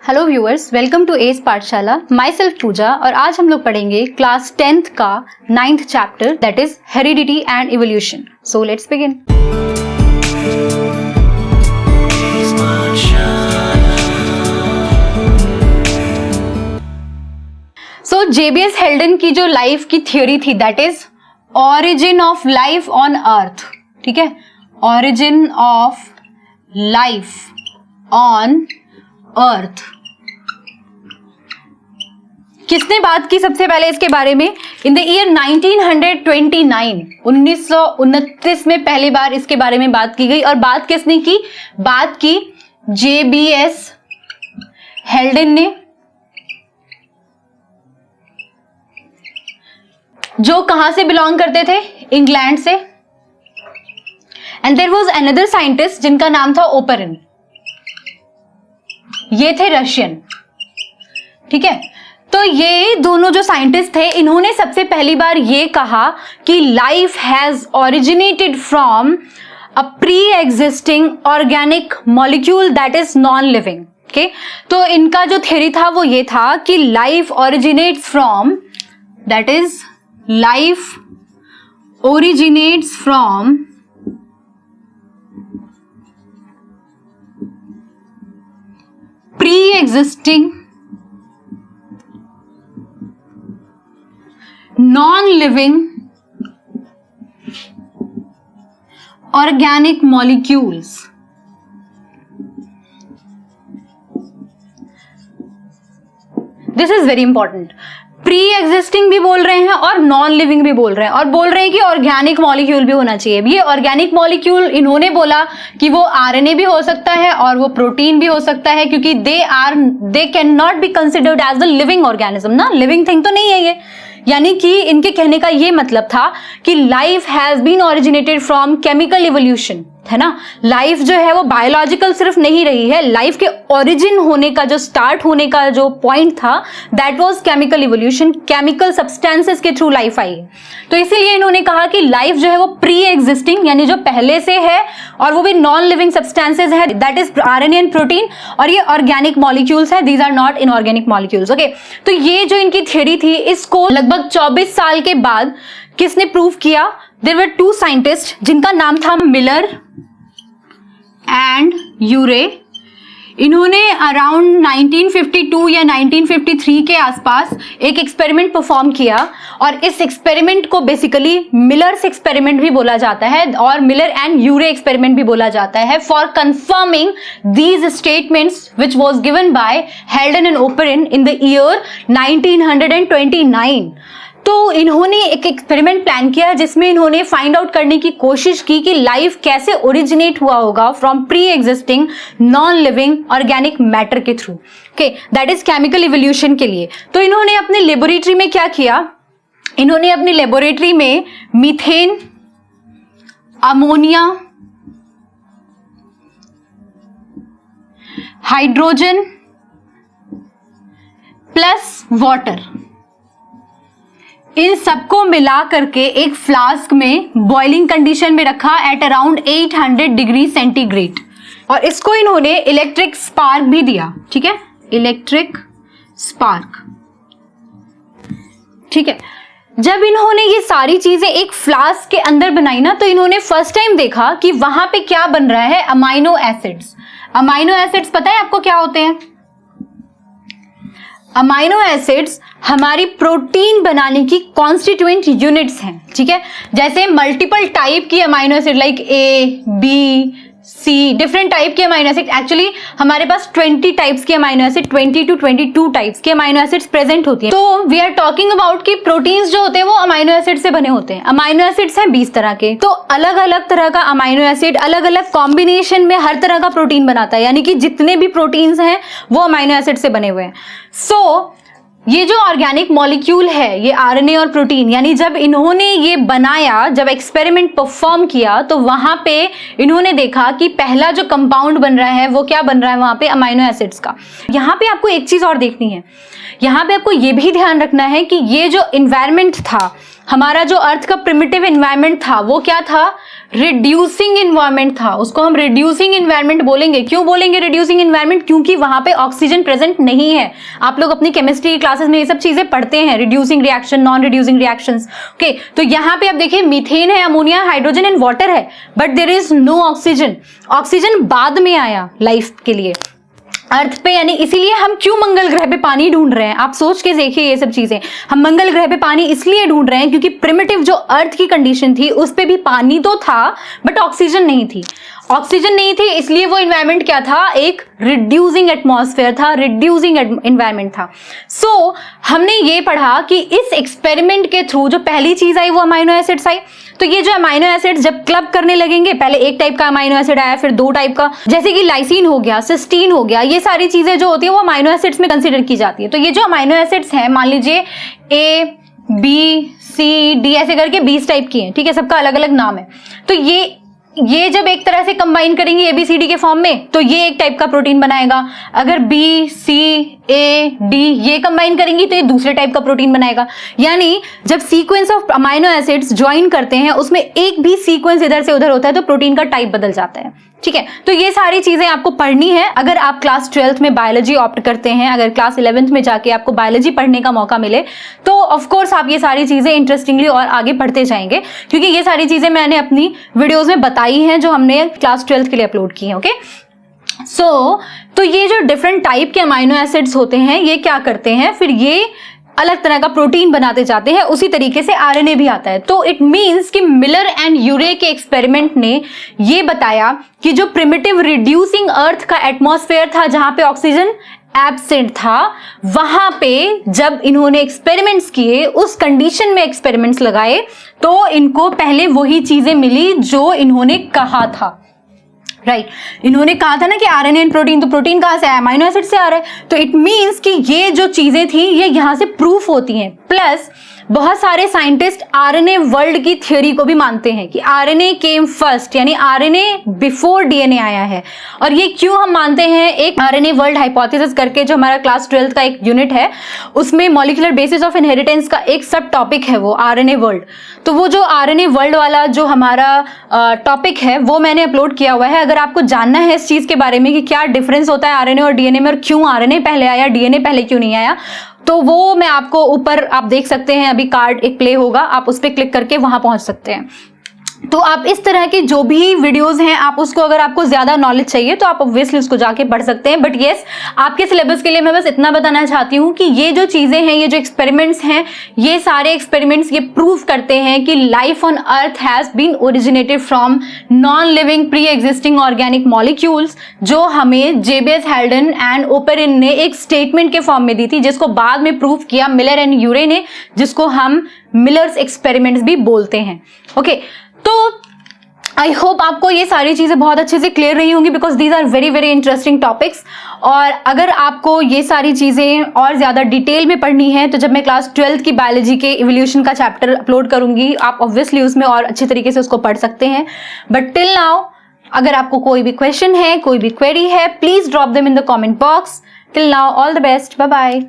Hello viewers, welcome to S Pathshala. My self पूजा और आज हम लोग पढ़ेंगे क्लास 10th का 9th chapter that is heredity and evolution. So let's begin. So JBS हेल्डन की जो लाइफ की थ्योरी थी that is origin of life on अर्थ। ठीक है, ऑरिजिन ऑफ लाइफ ऑन अर्थ। किसने बात की सबसे पहले इसके बारे में? इन द ईयर 1929 में पहली बार इसके बारे में बात की गई। और बात किसने की? बात की जेबीएस हेल्डन ने, जो कहां से बिलोंग करते थे? इंग्लैंड से। And there was another scientist जिनका नाम था ओपरिन, ये थे रशियन। ठीक है, तो ये दोनों जो साइंटिस्ट थे इन्होंने सबसे पहली बार ये कहा कि life has originated from a pre existing organic molecule that is non living. Okay, तो इनका जो थ्योरी था वो ये था कि life originates from, that is life originates from pre existing non-living organic molecules। This is very important। Pre existing भी बोल रहे हैं और नॉन लिविंग भी बोल रहे हैं, और बोल रहे हैं कि ऑर्गेनिक मॉलिक्यूल भी होना चाहिए। ये ऑर्गेनिक मॉलिक्यूल इन्होंने बोला कि वो आरएनए भी हो सकता है और वो प्रोटीन भी हो सकता है, क्योंकि they can not be considered as the living organism ना, लिविंग थिंग तो नहीं है ये। यानी कि इनके कहने का ये मतलब था कि life has been originated from chemical evolution, है ना। लाइफ जो है वो बायोलॉजिकल सिर्फ नहीं रही है, लाइफ के ओरिजिन होने का जो स्टार्ट होने का जो पॉइंट था that was chemical evolution. Chemical substances के थ्रू लाइफ आई है। तो इसीलिए इन्होंने कहा कि लाइफ जो है वो प्री एग्जिस्टिंग यानी जो पहले से है, और वो भी नॉन लिविंग सब्सटेंसेस है, that is RNA and protein, और ये ऑर्गेनिक मॉलिक्यूल्स है, these are not inorganic molecules. Okay, तो ये जो इनकी थ्योरी थी इसको लगभग 24 साल के बाद किसने प्रूव किया? देयर वर टू साइंटिस्ट जिनका नाम था मिलर एंड यूरे। इन्होंने अराउंड 1952 या 1953 के आसपास एक एक्सपेरिमेंट परफॉर्म किया, और इस एक्सपेरिमेंट को बेसिकली मिलर्स एक्सपेरिमेंट भी बोला जाता है और मिलर एंड यूरे एक्सपेरिमेंट भी बोला जाता है, for confirming these statements which was given by Haldane and Oparin in the year 1929। तो इन्होंने एक एक्सपेरिमेंट प्लान किया जिसमें इन्होंने फाइंड आउट करने की कोशिश की कि लाइफ कैसे ओरिजिनेट हुआ होगा from pre existing non living organic matter के थ्रू। Okay, that is chemical evolution के लिए। तो इन्होंने अपने लेबोरेटरी में क्या किया? इन्होंने अपनी लेबोरेटरी में methane, ammonia, hydrogen plus water, इन सबको मिला करके एक फ्लास्क में बॉइलिंग कंडीशन में रखा एट अराउंड 800 डिग्री सेंटीग्रेड, और इसको इन्होंने इलेक्ट्रिक स्पार्क भी दिया। ठीक है, इलेक्ट्रिक स्पार्क। ठीक है, जब इन्होंने ये सारी चीजें एक फ्लास्क के अंदर बनाई ना, तो इन्होंने फर्स्ट टाइम देखा कि वहां पे क्या बन रहा है? Amino acids. अमाइनो एसिड्स पता है आपको क्या होते हैं? अमाइनो एसिड्स हमारी प्रोटीन बनाने की कॉन्स्टिट्यूएंट यूनिट्स हैं। ठीक है, जैसे मल्टीपल टाइप की amino acid like A, B, C, different type के अमाइनो एसिड। एक्चुअली हमारे पास 20 टाइप्स के अमाइनो एसिड, 20 to 22 टाइप्स के अमाइनो एसिड्स प्रेजेंट होती हैं। तो वी आर टॉकिंग अबाउट कि प्रोटीन्स जो होते हैं वो अमाइनो एसिड से बने होते हैं। अमाइनो एसिड्स हैं 20 तरह के, तो अलग अलग तरह का अमाइनो एसिड अलग अलग कॉम्बिनेशन में हर तरह का प्रोटीन बनाता है, यानी कि जितने भी प्रोटीन्स हैं वो अमाइनो एसिड से बने हुए हैं। सो ये जो ऑर्गेनिक मॉलिक्यूल है, ये आरएनए और प्रोटीन, यानी जब इन्होंने ये बनाया, जब एक्सपेरिमेंट परफॉर्म किया, तो वहां पे इन्होंने देखा कि पहला जो कंपाउंड बन रहा है वो क्या बन रहा है वहां पे? अमाइनो एसिड्स का। यहां पे आपको एक चीज और देखनी है, यहां पे आपको ये भी ध्यान रखना है कि ये जो इन्वायरमेंट था हमारा जो अर्थ का प्रिमिटिव एनवायरनमेंट था वो क्या था, रिड्यूसिंग एनवायरनमेंट था, उसको हम रिड्यूसिंग एनवायरनमेंट बोलेंगे। क्यों बोलेंगे रिड्यूसिंग एनवायरनमेंट, क्योंकि वहां पे ऑक्सीजन प्रेजेंट नहीं है। आप लोग अपनी केमिस्ट्री क्लासेस में ये सब चीजें पढ़ते हैं, reducing reaction, non reducing reactions. Okay, तो यहाँ पे आप देखिए मीथेन है, अमोनिया, हाइड्रोजन एंड वाटर है, but there is no oxygen. Oxygen बाद में आया लाइफ के लिए अर्थ पे, यानी इसीलिए हम क्यों मंगल ग्रह पे पानी ढूंढ रहे हैं। आप सोच के देखिए ये सब चीजें, हम मंगल ग्रह पे पानी इसलिए ढूंढ रहे हैं क्योंकि प्रिमिटिव जो अर्थ की कंडीशन थी उस पे भी पानी तो था बट ऑक्सीजन नहीं थी। ऑक्सीजन नहीं थी इसलिए वो एनवायरनमेंट क्या था, एक रिड्यूसिंग एटमॉस्फेयर था, रिड्यूसिंग एनवायरनमेंट था। सो हमने ये पढ़ा कि इस एक्सपेरिमेंट के थ्रू जो पहली चीज आई वो अमाइनो एसिड्स आई। तो ये जो अमाइनो एसिड्स जब क्लब करने लगेंगे, पहले एक टाइप का अमाइनो एसिड आया, फिर दो टाइप का, जैसे कि लाइसिन हो गया, सिस्टीन हो गया, ये सारी चीजें जो होती है वो अमाइनो एसिड्स में कंसीडर की जाती है। तो ये जो अमाइनो एसिड्स हैं, मान लीजिए A, B, C, D ऐसे करके 20 टाइप की हैं, ठीक है, सबका अलग अलग नाम है। तो ये जब एक तरह से कंबाइन करेंगे ABCD के फॉर्म में तो ये एक टाइप का प्रोटीन बनाएगा। अगर B, C, A, D ये कंबाइन करेंगी तो ये दूसरे टाइप का प्रोटीन बनाएगा। यानी जब sequence of amino acids join करते हैं उसमें एक भी सीक्वेंस इधर से उधर होता है तो प्रोटीन का टाइप बदल जाता है, ठीक है। तो ये सारी चीजें आपको पढ़नी है अगर आप क्लास 12th में बायोलॉजी ऑप्ट करते हैं। अगर क्लास 11th में जाके आपको बायोलॉजी पढ़ने का मौका मिले तो ऑफ कोर्स आप ये सारी चीजें इंटरेस्टिंगली और आगे पढ़ते जाएंगे, क्योंकि ये सारी चीजें मैंने अपनी वीडियोस में बताई हैं जो हमने क्लास 12th के लिए अपलोड की हैं। ओके, तो ये जो डिफरेंट टाइप के अमाइनो एसिड्स होते हैं ये क्या करते हैं, फिर ये अलग तरह का प्रोटीन बनाते जाते हैं। उसी तरीके से आरएनए भी आता है। तो इट मींस कि मिलर एंड यूरे के एक्सपेरिमेंट ने ये बताया कि जो प्रिमिटिव रिड्यूसिंग अर्थ का एटमॉस्फेयर था जहां पे ऑक्सीजन एब्सेंट था, वहां पे जब इन्होंने एक्सपेरिमेंट्स किए, उस कंडीशन में एक्सपेरिमेंट्स लगाए तो इनको पहले वही चीजें मिली जो इन्होंने कहा था। राइट, इन्होंने कहा था ना कि आरएनए एंड प्रोटीन, तो प्रोटीन कहां से आया, अमाइनो एसिड से आ रहा है। तो इट मींस कि ये जो चीजें थी ये यहां से प्रूफ होती हैं। प्लस बहुत सारे साइंटिस्ट आरएनए वर्ल्ड की थ्योरी को भी मानते हैं कि आरएनए केम फर्स्ट, यानी आरएनए बिफोर डीएनए आया है। और ये क्यों हम मानते हैं, एक आरएनए वर्ल्ड हाइपोथेसिस करके जो हमारा क्लास 12th का एक यूनिट है उसमें मॉलिक्यूलर बेसिस ऑफ इनहेरिटेंस का एक सब टॉपिक है वो आरएनए वर्ल्ड। तो वो जो आरएनए वर्ल्ड वाला जो हमारा टॉपिक है वो मैंने अपलोड किया हुआ है। अगर आपको जानना है इस चीज के बारे में कि क्या डिफरेंस होता है आरएनए और डीएनए में और क्यों आरएनए पहले आया, डीएनए पहले क्यों नहीं आया, तो वो मैं आपको ऊपर आप देख सकते हैं, अभी कार्ड एक प्ले होगा, आप उस पर क्लिक करके वहां पहुंच सकते हैं। तो आप इस तरह के जो भी वीडियोस हैं आप उसको, अगर आपको ज्यादा नॉलेज चाहिए तो आप ऑब्वियसली उसको जाके पढ़ सकते हैं। बट यस, आपके सिलेबस के लिए मैं बस इतना बताना चाहती हूँ कि ये जो चीजें हैं, ये जो एक्सपेरिमेंट्स हैं, ये सारे एक्सपेरिमेंट्स ये प्रूव करते हैं कि life on earth has been originated from non living pre existing organic molecules, जो हमें जेबेस हेल्डन एंड ओपेरिन ने एक स्टेटमेंट के फॉर्म में दी थी, जिसको बाद में प्रूव किया मिलर एंड यूरे ने, जिसको हम मिलर्स एक्सपेरिमेंट्स भी बोलते हैं। ओके, तो आई होप आपको ये सारी चीजें बहुत अच्छे से क्लियर रही होंगी, because these are very very interesting topics. और अगर आपको ये सारी चीजें और ज्यादा डिटेल में पढ़नी है तो जब मैं क्लास 12th की बायोलॉजी के इवोल्यूशन का चैप्टर अपलोड करूंगी, आप ऑब्वियसली उसमें और अच्छे तरीके से उसको पढ़ सकते हैं। बट टिल नाउ अगर आपको कोई भी क्वेश्चन है, कोई भी क्वेरी है, please drop them in the comment box. Till now all the best, bye bye.